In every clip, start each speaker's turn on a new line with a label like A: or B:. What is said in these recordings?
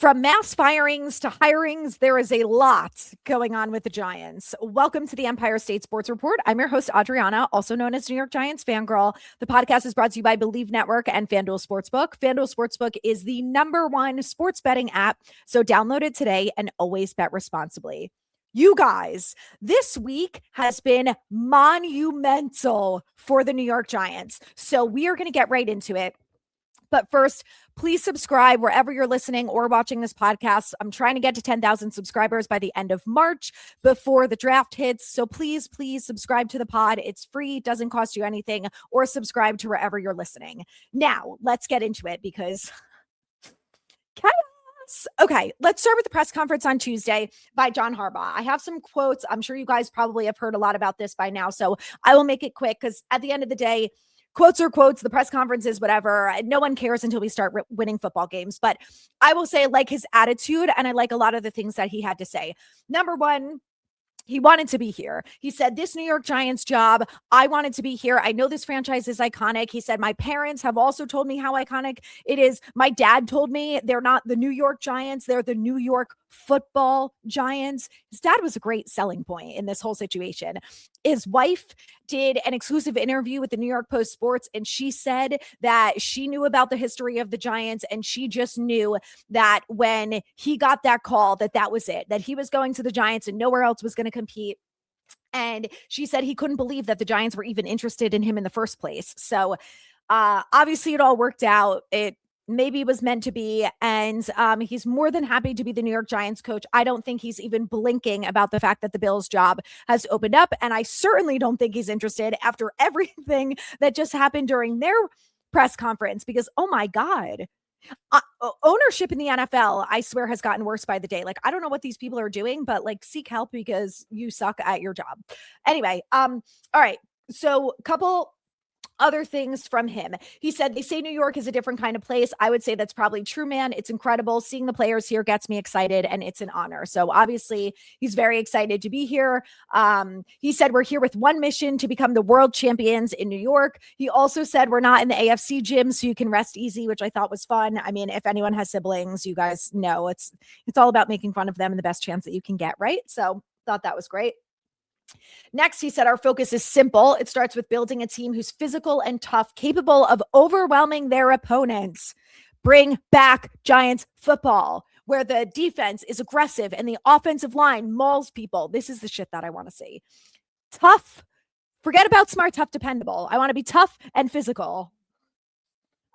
A: From mass firings to hirings, there is a lot going on with the Giants. Welcome to the Empire State Sports Report. I'm your host, Adrianna, also known as New York Giants Fangirl. The podcast is brought to you by Believe Network and FanDuel Sportsbook. FanDuel Sportsbook is the #1 sports betting app, so download it today and always bet responsibly. You guys, this week has been monumental for the New York Giants, so we are going to get right into it. But first, please subscribe wherever you're listening or watching this podcast. I'm trying to get to 10,000 subscribers by the end of March before the draft hits. So please subscribe to the pod. It's free, doesn't cost you anything, or subscribe to wherever you're listening. Now, let's get into it because chaos. Okay, let's start with the press conference on Tuesday by John Harbaugh. I have some quotes. I'm sure you guys probably have heard a lot about this by now, so I will make it quick because at the end of the day, quotes are quotes, the press conferences, whatever. No one cares until we start winning football games. But I will say I like his attitude and I like a lot of the things that he had to say. Number one, he wanted to be here. He said, this New York Giants job, I wanted to be here. I know this franchise is iconic. He said, my parents have also told me how iconic it is. My dad told me they're not the New York Giants. They're the New York Football Giants. His dad was a great selling point in this whole situation. His wife did an exclusive interview with the New York Post Sports, and she said that she knew about the history of the Giants, and she just knew that when he got that call, that was it, that he was going to the Giants and nowhere else was going to compete. And she said he couldn't believe that the Giants were even interested in him in the first place. So obviously it all worked out. It maybe was meant to be. And he's more than happy to be the New York Giants coach. I don't think he's even blinking about the fact that the Bills job has opened up. And I certainly don't think he's interested after everything that just happened during their press conference, because, oh my God, ownership in the NFL, I swear, has gotten worse by the day. Like, I don't know what these people are doing, but like, seek help because you suck at your job. Anyway, all right. So couple other things from him. He said, they say New York is a different kind of place. I would say that's probably true, man. It's incredible. Seeing the players here gets me excited and it's an honor. So obviously he's very excited to be here. He said, we're here with one mission to become the world champions in New York. He also said, we're not in the AFC gym, so you can rest easy, which I thought was fun. I mean, if anyone has siblings, you guys know it's all about making fun of them and the best chance that you can get, right? So thought that was great. Next, he said, our focus is simple. It starts with building a team who's physical and tough, capable of overwhelming their opponents. Bring back Giants football, where the defense is aggressive and the offensive line mauls people. This is the shit that I want to see. Tough. Forget about smart, tough, dependable. I want to be tough and physical.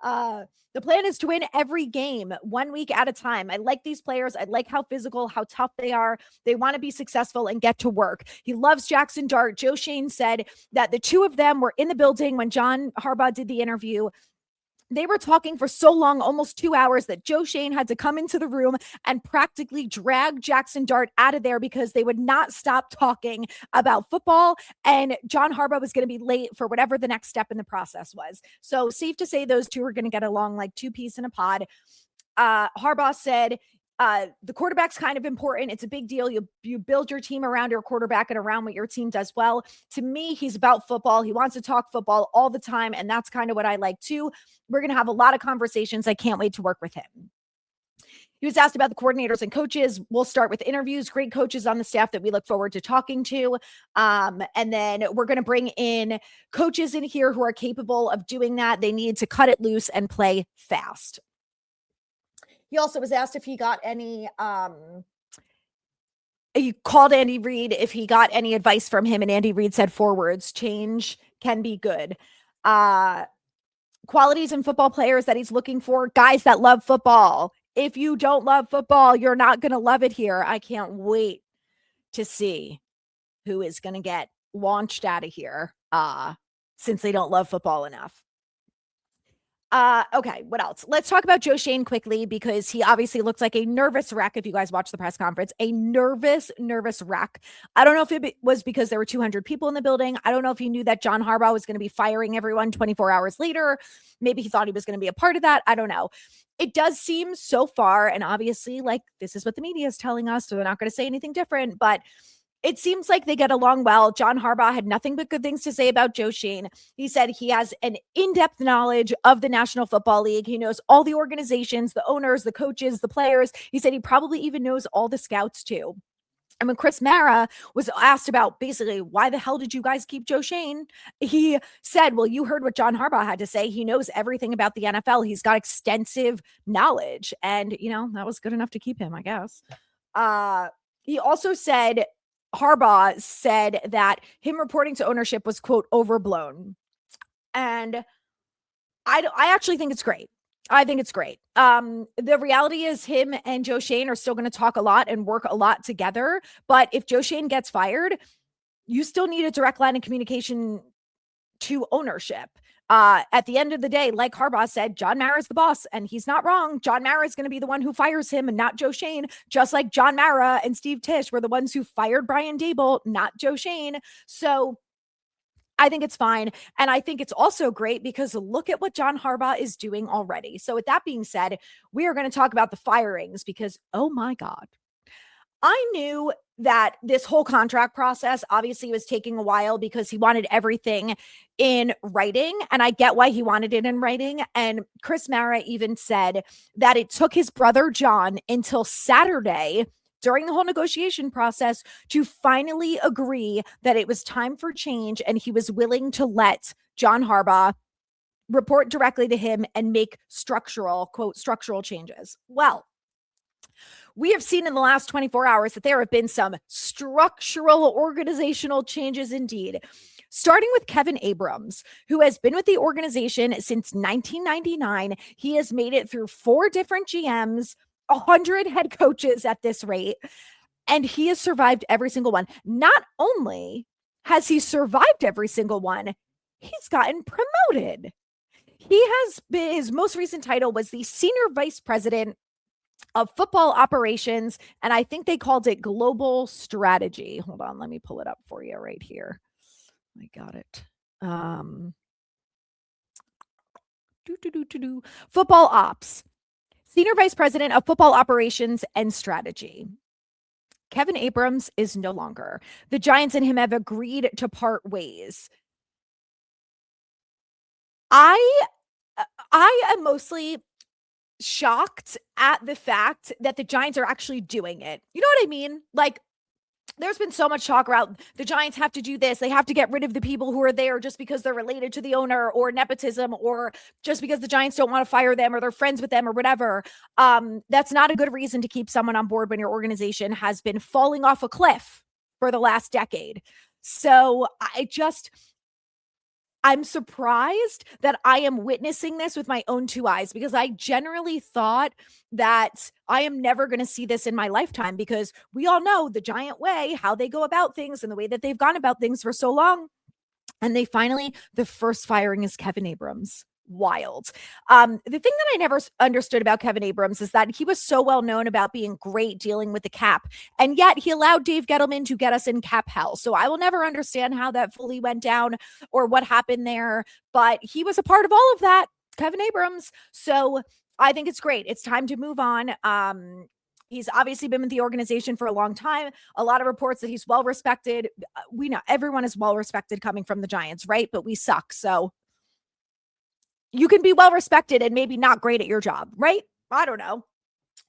A: The plan is to win every game 1 week at a time. I like these players. I like how physical, how tough they are. They want to be successful and get to work. He loves Jackson Dart. Joe Schoen said that the two of them were in the building when John Harbaugh did the interview. They were talking for so long, almost 2 hours, that Joe Schoen had to come into the room and practically drag Jackson Dart out of there because they would not stop talking about football. And John Harbaugh was going to be late for whatever the next step in the process was. So safe to say those two are going to get along like two peas in a pod. Harbaugh said, the quarterback's kind of important. It's a big deal. You build your team around your quarterback and around what your team does well. To me, he's about football. He wants to talk football all the time. And that's kind of what I like too. We're going to have a lot of conversations. I can't wait to work with him. He was asked about the coordinators and coaches. We'll start with interviews. Great coaches on the staff that we look forward to talking to. And then we're going to bring in coaches in here who are capable of doing that. They need to cut it loose and play fast. He also was asked if he got any, he called Andy Reid if he got any advice from him. And Andy Reid said 4 words: change can be good. Qualities in football players that he's looking for: guys that love football. If you don't love football, you're not going to love it here. I can't wait to see who is going to get launched out of here since they don't love football enough. Okay, what else? Let's talk about Joe Schoen quickly, because he obviously looks like a nervous wreck. If you guys watch the press conference, a nervous wreck. I don't know if it was because there were 200 people in the building. I don't know if he knew that John Harbaugh was going to be firing everyone 24 hours later. Maybe he thought he was going to be a part of that. I don't know. It does seem so far, and obviously, like, this is what the media is telling us, so they're not going to say anything different, but it seems like they get along well. John Harbaugh had nothing but good things to say about Joe Schoen. He said he has an in-depth knowledge of the National Football League. He knows all the organizations, the owners, the coaches, the players. He said he probably even knows all the scouts too. And when Chris Mara was asked about basically why the hell did you guys keep Joe Schoen, he said, well, you heard what John Harbaugh had to say. He knows everything about the NFL. He's got extensive knowledge. And, that was good enough to keep him, I guess. He also said, Harbaugh said that him reporting to ownership was, quote, overblown. And I actually think it's great. I think it's great. The reality is him and Joe Schoen are still going to talk a lot and work a lot together. But if Joe Schoen gets fired, you still need a direct line of communication to ownership. At the end of the day, like Harbaugh said, John Mara is the boss, and he's not wrong. John Mara is going to be the one who fires him and not Joe Schoen, just like John Mara and Steve Tisch were the ones who fired Brian Daboll, not Joe Schoen. So I think it's fine. And I think it's also great because look at what John Harbaugh is doing already. So with that being said, we are going to talk about the firings because, oh my God, I knew that this whole contract process obviously was taking a while because he wanted everything in writing. And I get why he wanted it in writing. And Chris Mara even said that it took his brother John until Saturday during the whole negotiation process to finally agree that it was time for change and he was willing to let John Harbaugh report directly to him and make structural, quote, structural changes. Well, we have seen in the last 24 hours that there have been some structural organizational changes indeed. Starting with Kevin Abrams, who has been with the organization since 1999. He has made it through 4 different GMs, 100 head coaches at this rate, and he has survived every single one. Not only has he survived every single one, he's gotten promoted. His most recent title was the Senior Vice President of Football Operations, and I think they called it Global Strategy. Hold on, let me pull it up for you right here. I got it. Football Ops. Senior Vice President of Football Operations and Strategy. Kevin Abrams is no longer. The Giants and him have agreed to part ways. I am mostly shocked at the fact that the Giants are actually doing it. You know what I mean? Like, there's been so much talk around the Giants have to do this. They have to get rid of the people who are there just because they're related to the owner or nepotism or just because the Giants don't want to fire them or they're friends with them or whatever. That's not a good reason to keep someone on board when your organization has been falling off a cliff for the last decade. So I'm surprised that I am witnessing this with my own 2 eyes because I generally thought that I am never going to see this in my lifetime because we all know the Giant way, how they go about things and the way that they've gone about things for so long. And the first firing is Kevin Abrams. Wild. The thing that I never understood about Kevin Abrams is that he was so well known about being great dealing with the cap, and yet he allowed Dave Gettleman to get us in cap hell. So I will never understand how that fully went down or what happened there, but he was a part of all of that, Kevin Abrams. So I think it's great. It's time to move on. He's obviously been with the organization for a long time. A lot of reports that he's well respected. We know everyone is well respected coming from the Giants, right? But we suck. So you can be well respected and maybe not great at your job, right? I don't know.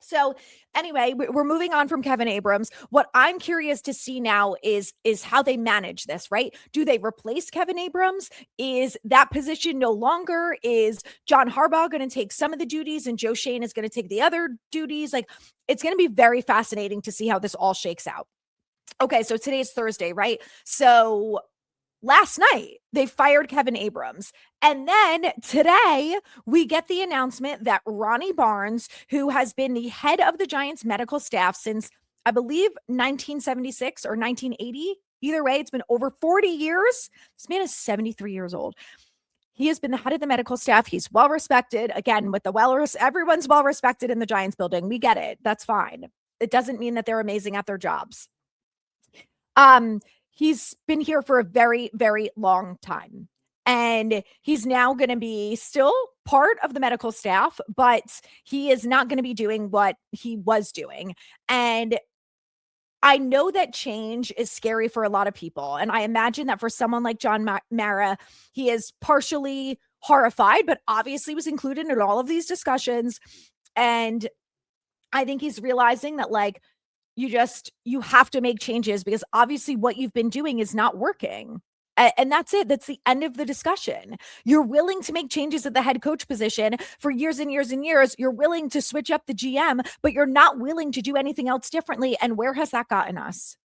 A: So anyway, we're moving on from Kevin Abrams. What I'm curious to see now is how they manage this, right? Do they replace Kevin Abrams? Is that position no longer? Is John Harbaugh going to take some of the duties and Joe Schoen is going to take the other duties? Like, it's going to be very fascinating to see how this all shakes out. Okay, so today's Thursday, right? So last night, they fired Kevin Abrams. And then today, we get the announcement that Ronnie Barnes, who has been the head of the Giants medical staff since, I believe, 1976 or 1980. Either way, it's been over 40 years. This man is 73 years old. He has been the head of the medical staff. He's well respected. Again, with everyone's well respected in the Giants building. We get it. That's fine. It doesn't mean that they're amazing at their jobs. He's been here for a very, very long time. And he's now going to be still part of the medical staff, but he is not going to be doing what he was doing. And I know that change is scary for a lot of people. And I imagine that for someone like John Mara, he is partially horrified, but obviously was included in all of these discussions. And I think he's realizing that, like, you have to make changes because obviously what you've been doing is not working. And that's it. That's the end of the discussion. You're willing to make changes at the head coach position for years and years and years. You're willing to switch up the GM, but you're not willing to do anything else differently. And where has that gotten us?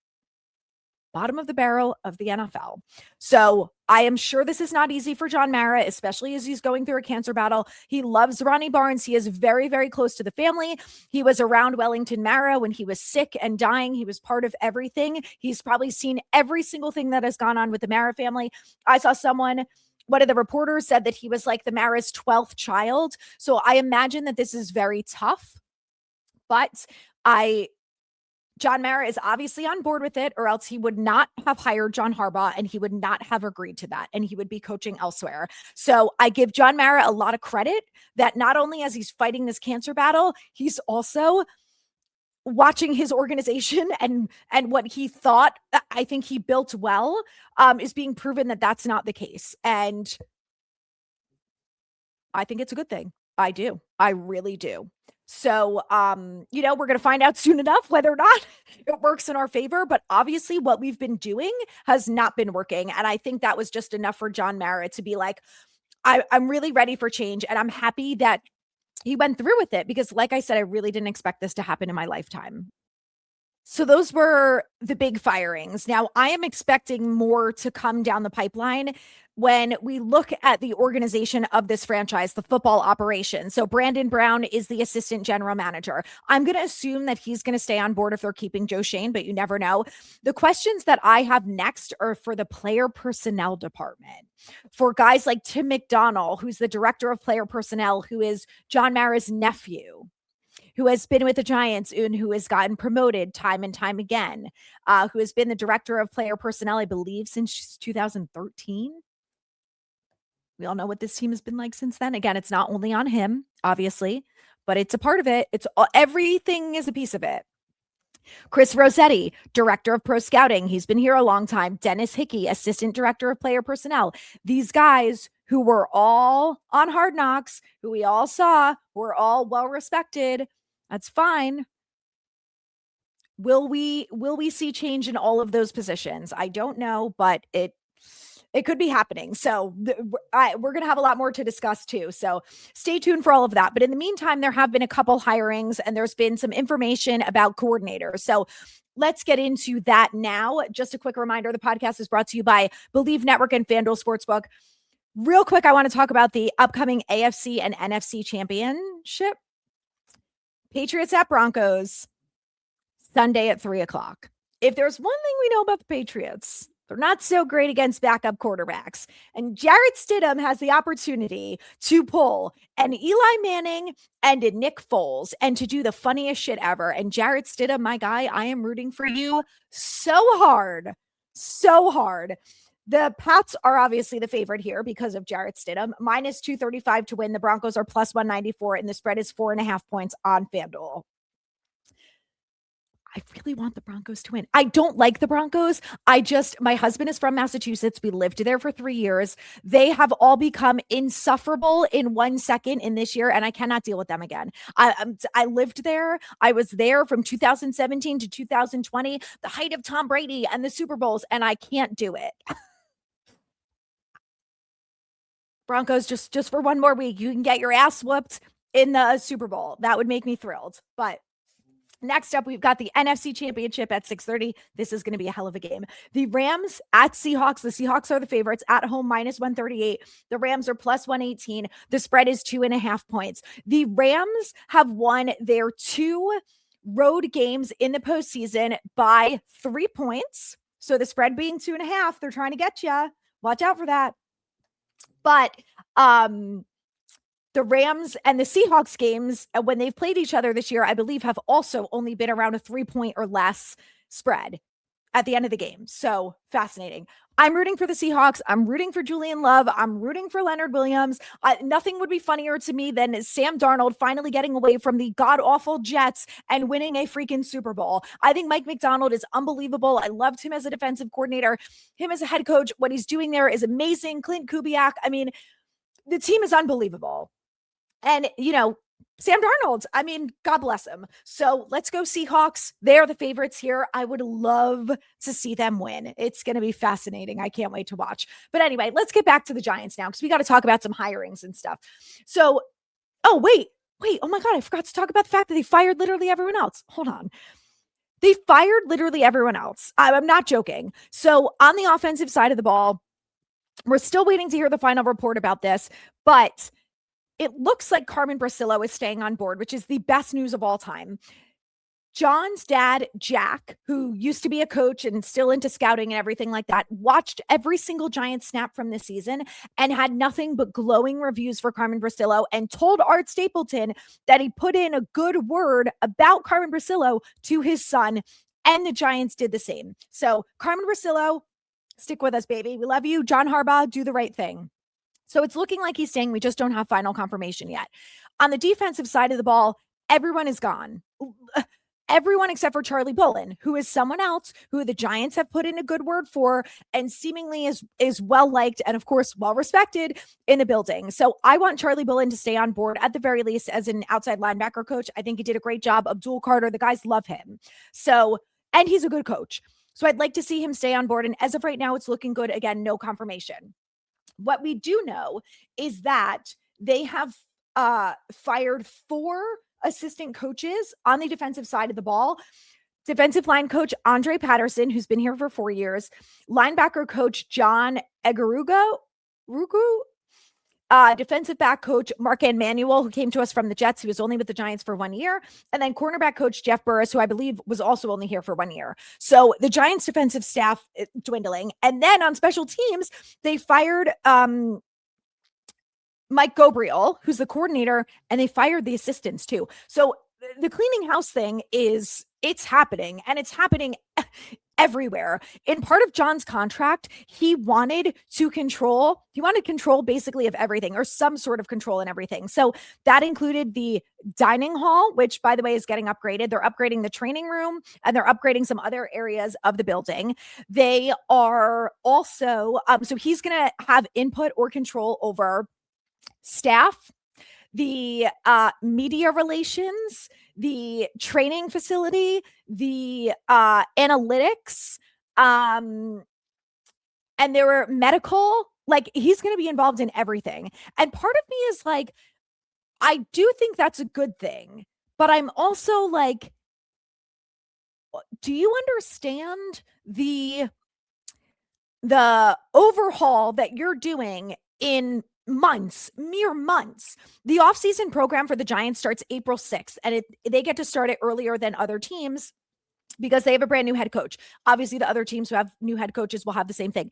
A: Bottom of the barrel of the NFL. So I am sure this is not easy for John Mara, especially as he's going through a cancer battle. He loves Ronnie Barnes. He is very, very close to the family. He was around Wellington Mara when he was sick and dying. He was part of everything. He's probably seen every single thing that has gone on with the Mara family. I saw one of the reporters said that he was like the Mara's 12th child. So I imagine that this is very tough. But John Mara is obviously on board with it, or else he would not have hired John Harbaugh and he would not have agreed to that, and he would be coaching elsewhere. So I give John Mara a lot of credit that not only as he's fighting this cancer battle, he's also watching his organization and what he thought, I think he built well, is being proven that that's not the case. And I think it's a good thing. I do. I really do. So, we're going to find out soon enough whether or not it works in our favor. But obviously, what we've been doing has not been working. And I think that was just enough for John Mara to be like, I'm really ready for change. And I'm happy that he went through with it because, like I said, I really didn't expect this to happen in my lifetime. So those were the big firings. Now, I am expecting more to come down the pipeline when we look at the organization of this franchise, the football operation. So Brandon Brown is the assistant general manager. I'm going to assume that he's going to stay on board if they're keeping Joe Schoen, but you never know. The questions that I have next are for the player personnel department. For guys like Tim McDonnell, who's the director of player personnel, who is John Mara's nephew, who has been with the Giants and who has gotten promoted time and time again, who has been the director of player personnel, I believe, since 2013. We all know what this team has been like since then. Again, it's not only on him, obviously, but it's a part of it. Everything is a piece of it. Chris Rossetti, director of pro scouting. He's been here a long time. Dennis Hickey, assistant director of player personnel. These guys who were all on Hard Knocks, who we all saw, were all well respected. That's fine. Will we see change in all of those positions? I don't know, but it could be happening. So we're going to have a lot more to discuss too. So stay tuned for all of that. But in the meantime, there have been a couple hirings and there's been some information about coordinators. So let's get into that now. Just a quick reminder, the podcast is brought to you by Believe Network and FanDuel Sportsbook. Real quick, I want to talk about the upcoming AFC and NFC championship. Patriots at Broncos, Sunday at 3:00. If there's one thing we know about the Patriots, they're not so great against backup quarterbacks. And Jarrett Stidham has the opportunity to pull an Eli Manning and a Nick Foles and to do the funniest shit ever. And Jarrett Stidham, my guy, I am rooting for you so hard. So hard. The Pats are obviously the favorite here because of Jarrett Stidham. Minus 235 to win. The Broncos are plus 194, and the spread is 4.5 points on FanDuel. I really want the Broncos to win. I don't like the Broncos. My husband is from Massachusetts. We lived there for 3 years. They have all become insufferable in 1 second in this year, and I cannot deal with them again. I lived there. I was there from 2017 to 2020, the height of Tom Brady and the Super Bowls, and I can't do it. Broncos, just for one more week, you can get your ass whooped in the Super Bowl. That would make me thrilled. But next up, we've got the NFC Championship at 6:30. This is going to be a hell of a game. The Rams at Seahawks. The Seahawks are the favorites at home, minus 138. The Rams are plus 118. The spread is 2.5 points. The Rams have won their 2 road games in the postseason by 3 points. So the spread being 2.5, they're trying to get you. Watch out for that. But the Rams and the Seahawks games, when they've played each other this year, I believe have also only been around a 3-point or less spread. at the end of the game. So fascinating. I'm rooting for the Seahawks. I'm rooting for Julian Love. I'm rooting for Leonard Williams. Nothing would be funnier to me than Sam Darnold finally getting away from the god-awful Jets and winning a freaking Super Bowl. I think Mike Macdonald is unbelievable. I loved him as a defensive coordinator. Him as a head coach, what he's doing there is amazing. Clint Kubiak. I mean, the team is unbelievable. And, Sam Darnold, I mean, God bless him. So let's go Seahawks. They're the favorites here. I would love to see them win. It's going to be fascinating. I can't wait to watch. But anyway, let's get back to the Giants now because we got to talk about some hirings and stuff. So, wait. Oh my God, I forgot to talk about the fact that they fired literally everyone else. Hold on. They fired literally everyone else. I'm not joking. So on the offensive side of the ball, we're still waiting to hear the final report about this, but it looks like Carmen Brasillo is staying on board, which is the best news of all time. John's dad, Jack, who used to be a coach and still into scouting and everything like that, watched every single Giant snap from this season and had nothing but glowing reviews for Carmen Brasillo and told Art Stapleton that he put in a good word about Carmen Brasillo to his son, and the Giants did the same. So Carmen Brasillo, stick with us, baby. We love you. John Harbaugh, do the right thing. So it's looking like he's staying. We just don't have final confirmation yet. On the defensive side of the ball, everyone is gone. Everyone except for Charlie Bullen, who is someone else who the Giants have put in a good word for and seemingly is well-liked and, of course, well-respected in the building. So I want Charlie Bullen to stay on board at the very least as an outside linebacker coach. I think he did a great job. Abdul Carter, the guys love him. So, and he's a good coach. So I'd like to see him stay on board. And as of right now, it's looking good. Again, no confirmation. What we do know is that they have fired 4 assistant coaches on the defensive side of the ball. Defensive line coach Andre Patterson, who's been here for 4 years. Linebacker coach John Egarugu. Defensive back coach Mark Manuel, who came to us from the Jets, who was only with the Giants for 1 year. And then cornerback coach Jeff Burris, who I believe was also only here for 1 year. So the Giants defensive staff dwindling. And then on special teams, they fired Mike Gobriel, who's the coordinator, and they fired the assistants too. So the cleaning house thing it's happening, and it's happening everywhere. In part of John's contract, he wanted control basically of everything, or some sort of control in everything. So that included the dining hall, which by the way is getting upgraded. They're upgrading the training room and they're upgrading some other areas of the building. They are also, so he's going to have input or control over staff, the media relations, the training facility, the analytics, and there were medical, like he's going to be involved in everything. And part of me is like, I do think that's a good thing, but I'm also like, do you understand the overhaul that you're doing in mere months? The offseason program for the Giants starts April 6th, and they get to start it earlier than other teams because they have a brand new head coach. Obviously, the other teams who have new head coaches will have the same thing.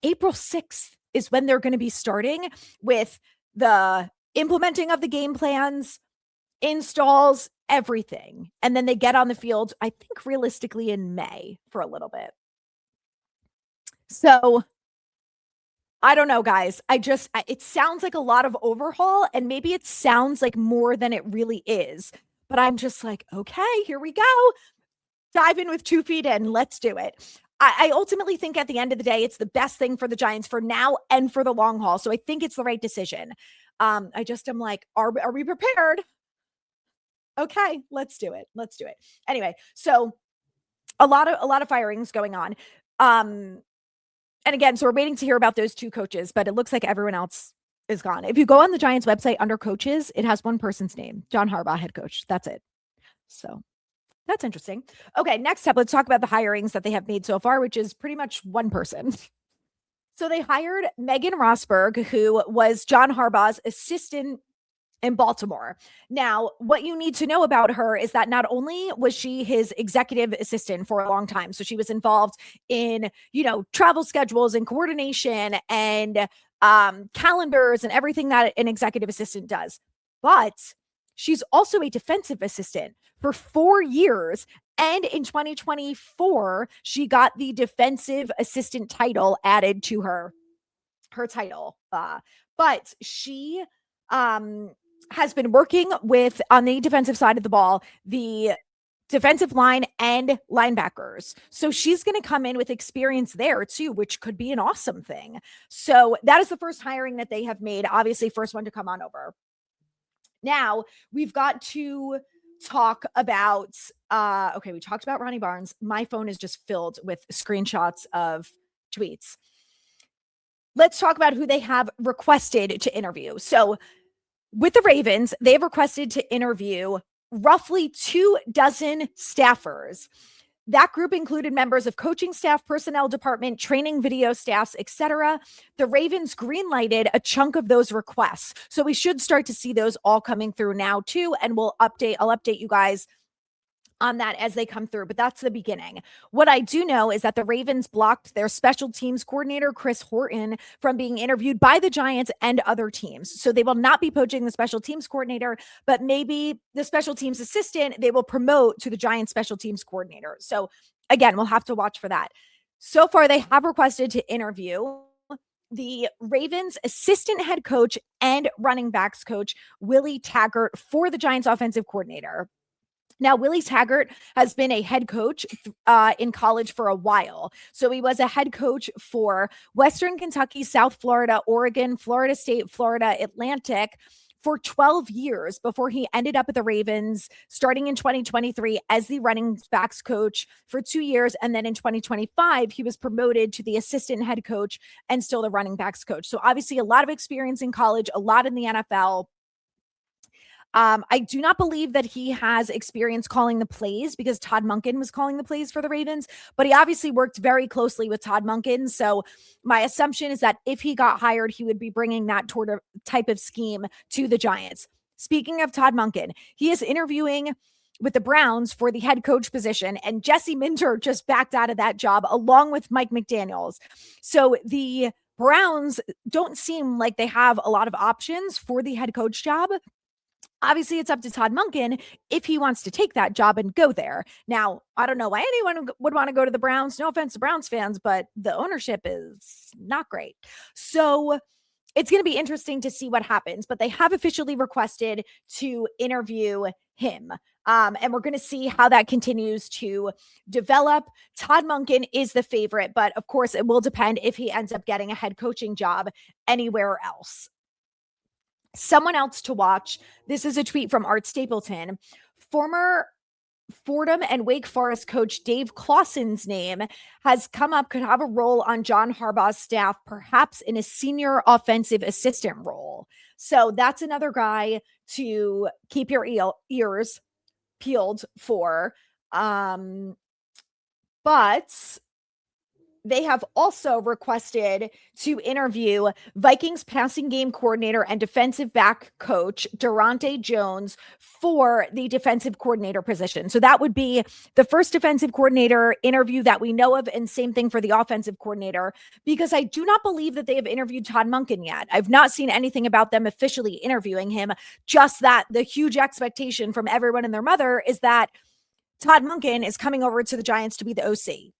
A: April 6th is when they're going to be starting with the implementing of the game plans, installs, everything. And then they get on the field, I think realistically in May for a little bit. So I don't know, guys. It sounds like a lot of overhaul, and maybe it sounds like more than it really is. But I'm just like, okay, here we go. Dive in with 2 feet in. Let's do it. I ultimately think at the end of the day, it's the best thing for the Giants for now and for the long haul. So I think it's the right decision. I just am like, are we prepared? Okay, let's do it. Let's do it. Anyway, so a lot of firings going on. And again, so we're waiting to hear about those 2 coaches, but it looks like everyone else is gone. If you go on the Giants website under coaches, it has one person's name, John Harbaugh, head coach. That's it. So that's interesting. Okay, next up, let's talk about the hirings that they have made so far, which is pretty much one person. So they hired Megan Rosberg, who was John Harbaugh's assistant in Baltimore. Now, what you need to know about her is that not only was she his executive assistant for a long time, so she was involved in, travel schedules and coordination and calendars and everything that an executive assistant does, but she's also a defensive assistant for 4 years And in 2024, she got the defensive assistant title added to her title. But she has been working with, on the defensive side of the ball, the defensive line and linebackers. So she's going to come in with experience there too, which could be an awesome thing. So that is the first hiring that they have made. Obviously, first one to come on over. Now we've got to talk about, okay, we talked about Ronnie Barnes. My phone is just filled with screenshots of tweets. Let's talk about who they have requested to interview. So with the Ravens, they've requested to interview roughly 24 staffers. That group included members of coaching staff, personnel department, training, video staffs, etc. The Ravens greenlighted a chunk of those requests. So we should start to see those all coming through now too. And I'll update you guys on that as they come through, but that's the beginning. What I do know is that the Ravens blocked their special teams coordinator, Chris Horton, from being interviewed by the Giants and other teams. So they will not be poaching the special teams coordinator, but maybe the special teams assistant, they will promote to the Giants special teams coordinator. So again, we'll have to watch for that. So far, they have requested to interview the Ravens assistant head coach and running backs coach, Willie Taggart, for the Giants offensive coordinator. Now, Willie Taggart has been a head coach in college for a while. So he was a head coach for Western Kentucky, South Florida, Oregon, Florida State, Florida Atlantic for 12 years before he ended up at the Ravens starting in 2023 as the running backs coach for 2 years. And then in 2025, he was promoted to the assistant head coach and still the running backs coach. So obviously a lot of experience in college, a lot in the NFL. I do not believe that he has experience calling the plays because Todd Monken was calling the plays for the Ravens, but he obviously worked very closely with Todd Monken. So my assumption is that if he got hired, he would be bringing that type of scheme to the Giants. Speaking of Todd Monken, he is interviewing with the Browns for the head coach position, and Jesse Minter just backed out of that job along with Mike McDaniels. So the Browns don't seem like they have a lot of options for the head coach job. Obviously, it's up to Todd Monken if he wants to take that job and go there. Now, I don't know why anyone would want to go to the Browns. No offense to Browns fans, but the ownership is not great. So it's going to be interesting to see what happens, but they have officially requested to interview him. And we're going to see how that continues to develop. Todd Monken is the favorite, but of course, it will depend if he ends up getting a head coaching job anywhere else. Someone else to watch. This is a tweet from Art Stapleton. Former Fordham and Wake Forest coach Dave Clawson's name has come up, could have a role on John Harbaugh's staff, perhaps in a senior offensive assistant role. So that's another guy to keep your ears peeled for. But they have also requested to interview Vikings passing game coordinator and defensive back coach Durante Jones for the defensive coordinator position. So that would be the first defensive coordinator interview that we know of, and same thing for the offensive coordinator, because I do not believe that they have interviewed Todd Monken yet. I've not seen anything about them officially interviewing him, just that the huge expectation from everyone and their mother is that Todd Monken is coming over to the Giants to be the OC.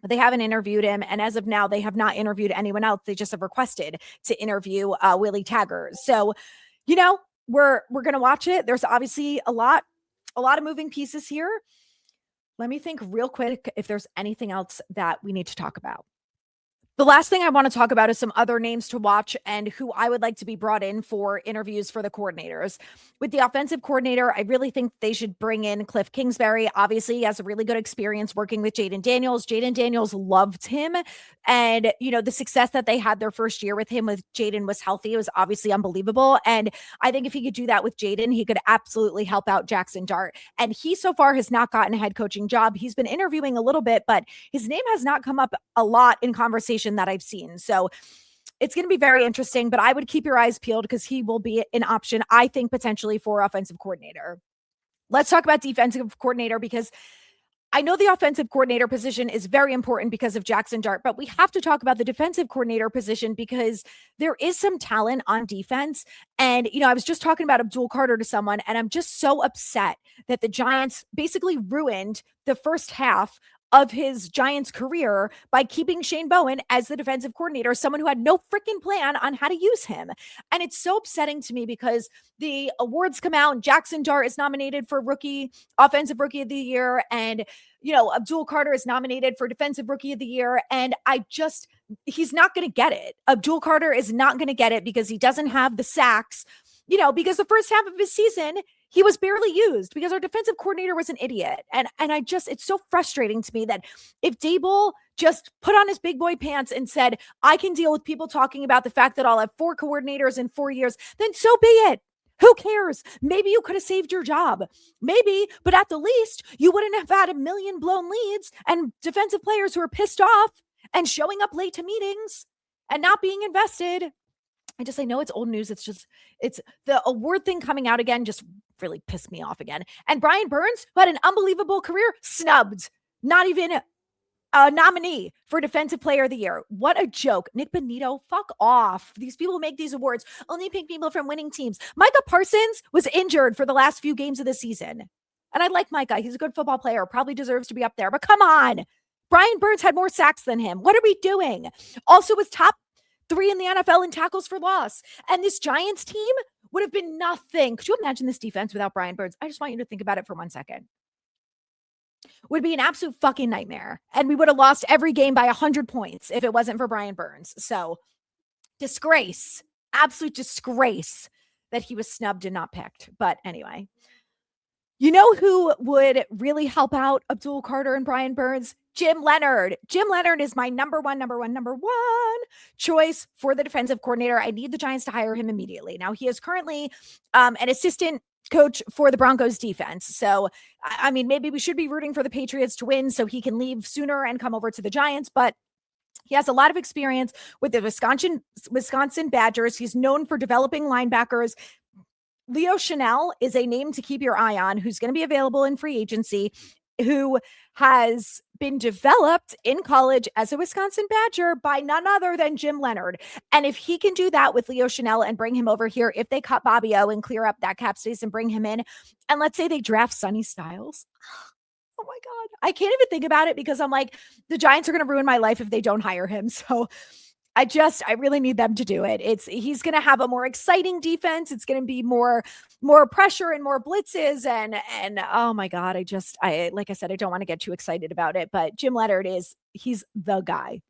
A: But they haven't interviewed him. And as of now, they have not interviewed anyone else. They just have requested to interview Willie Taggart. So, you know, we're going to watch it. There's obviously a lot of moving pieces here. Let me think real quick if there's anything else that we need to talk about. The last thing I want to talk about is some other names to watch and who I would like to be brought in for interviews for the coordinators. With the offensive coordinator, I really think they should bring in Cliff Kingsbury. Obviously, he has a really good experience working with Jaden Daniels. Jaden Daniels loved him. And, you know, the success that they had their first year with him, with Jaden was healthy. It was obviously unbelievable. And I think if he could do that with Jaden, he could absolutely help out Jackson Dart. And he so far has not gotten a head coaching job. He's been interviewing a little bit, but his name has not come up a lot in conversation that I've seen. So it's going to be very interesting, but I would keep your eyes peeled because he will be an option, I think, potentially for offensive coordinator. Let's talk about defensive coordinator, because I know the offensive coordinator position is very important because of Jackson Dart, but we have to talk about the defensive coordinator position because there is some talent on defense. And, I was just talking about Abdul Carter to someone, and I'm just so upset that the Giants basically ruined the first half of his Giants career by keeping Shane Bowen as the defensive coordinator, someone who had no freaking plan on how to use him. And it's so upsetting to me because the awards come out and Jackson Dart is nominated for offensive rookie of the year. And, Abdul Carter is nominated for defensive rookie of the year. And he's not going to get it. Abdul Carter is not going to get it because he doesn't have the sacks, because the first half of his season, he was barely used because our defensive coordinator was an idiot. And it's so frustrating to me that if Dable just put on his big boy pants and said, I can deal with people talking about the fact that I'll have 4 coordinators in 4 years, then so be it. Who cares? Maybe you could have saved your job. Maybe, but at the least, you wouldn't have had a million blown leads and defensive players who are pissed off and showing up late to meetings and not being invested. I know it's old news. It's the award thing coming out again, just really pissed me off again. And Brian Burns, who had an unbelievable career, snubbed, not even a nominee for Defensive Player of the Year. What a joke. Nick Bonito, fuck off. These people make these awards, only pick people from winning teams. Micah Parsons was injured for the last few games of the season. And I like Micah. He's a good football player, probably deserves to be up there. But come on. Brian Burns had more sacks than him. What are we doing? Also was top 3 in the NFL in tackles for loss. And this Giants team would have been nothing. Could you imagine this defense without Brian Burns? I just want you to think about it for 1 second. Would be an absolute fucking nightmare. And we would have lost every game by 100 points if it wasn't for Brian Burns. So disgrace, absolute disgrace that he was snubbed and not picked. But anyway, you know who would really help out Abdul Carter and Brian Burns? Jim Leonard. Jim Leonard is my number one choice for the defensive coordinator. I need the Giants to hire him immediately. Now, he is currently an assistant coach for the Broncos defense. So, I mean, maybe we should be rooting for the Patriots to win so he can leave sooner and come over to the Giants. But he has a lot of experience with the Wisconsin Badgers. He's known for developing linebackers. Leo Chanel is a name to keep your eye on, who's going to be available in free agency, who has been developed in college as a Wisconsin Badger by none other than Jim Leonard. And if he can do that with Leo Chanel and bring him over here, if they cut Bobby O and clear up that cap space and bring him in, and let's say they draft Sonny Styles. Oh my God. I can't even think about it because I'm like, the Giants are going to ruin my life if they don't hire him. So I really need them to do it. He's going to have a more exciting defense. It's going to be more pressure and more blitzes. And oh my God, like I said, I don't want to get too excited about it, but Jim Leonard he's the guy.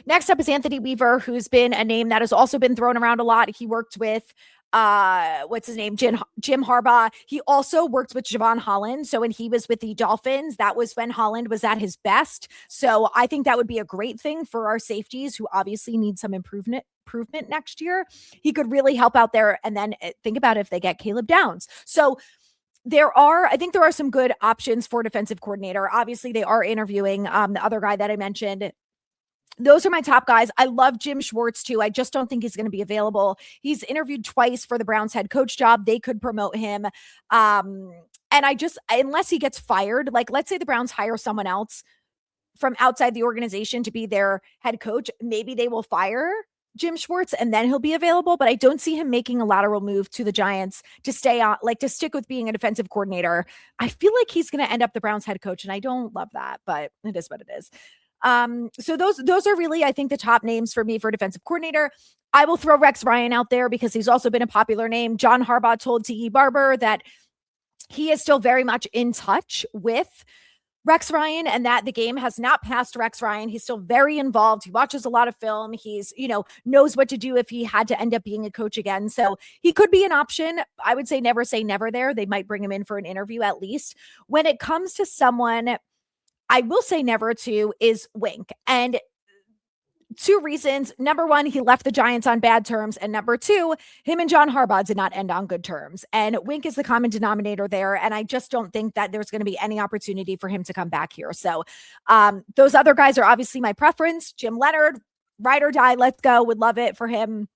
A: Next up is Anthony Weaver, who's been a name that has also been thrown around a lot. He worked with what's his name? Jim Harbaugh. He also worked with Javon Holland. So when he was with the Dolphins, that was when Holland was at his best. So I think that would be a great thing for our safeties who obviously need some improvement next year. He could really help out there. And then think about if they get Caleb Downs. So I think there are some good options for defensive coordinator. Obviously they are interviewing the other guy that I mentioned. Those are my top guys. I love Jim Schwartz too. I just don't think he's going to be available. He's interviewed twice for the Browns head coach job. They could promote him. And unless he gets fired, like let's say the Browns hire someone else from outside the organization to be their head coach, maybe they will fire Jim Schwartz and then he'll be available. But I don't see him making a lateral move to the Giants to stay on, like to stick with being a defensive coordinator. I feel like he's going to end up the Browns head coach and I don't love that, but it is what it is. So those are really, I think, the top names for me for defensive coordinator. I will throw Rex Ryan out there because he's also been a popular name. John Harbaugh told T.E. Barber that he is still very much in touch with Rex Ryan and that the game has not passed Rex Ryan. He's still very involved. He watches a lot of film. He's, knows what to do if he had to end up being a coach again. So he could be an option. I would say never there. They might bring him in for an interview at least. When it comes to someone I will say never to is Wink. And 2 reasons. Number 1, he left the Giants on bad terms. And number 2, him and John Harbaugh did not end on good terms. And Wink is the common denominator there. And I just don't think that there's going to be any opportunity for him to come back here. So those other guys are obviously my preference. Jim Leonard, ride or die, let's go. Would love it for him.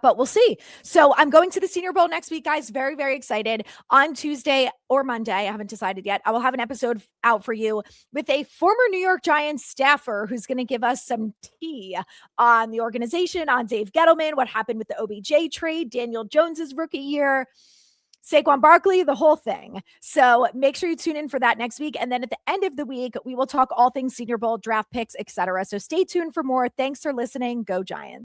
A: But we'll see. So I'm going to the Senior Bowl next week, guys. Very, very excited. On Tuesday or Monday, I haven't decided yet, I will have an episode out for you with a former New York Giants staffer who's going to give us some tea on the organization, on Dave Gettleman, what happened with the OBJ trade, Daniel Jones's rookie year, Saquon Barkley, the whole thing. So make sure you tune in for that next week. And then at the end of the week, we will talk all things Senior Bowl, draft picks, etc. So stay tuned for more. Thanks for listening. Go Giants.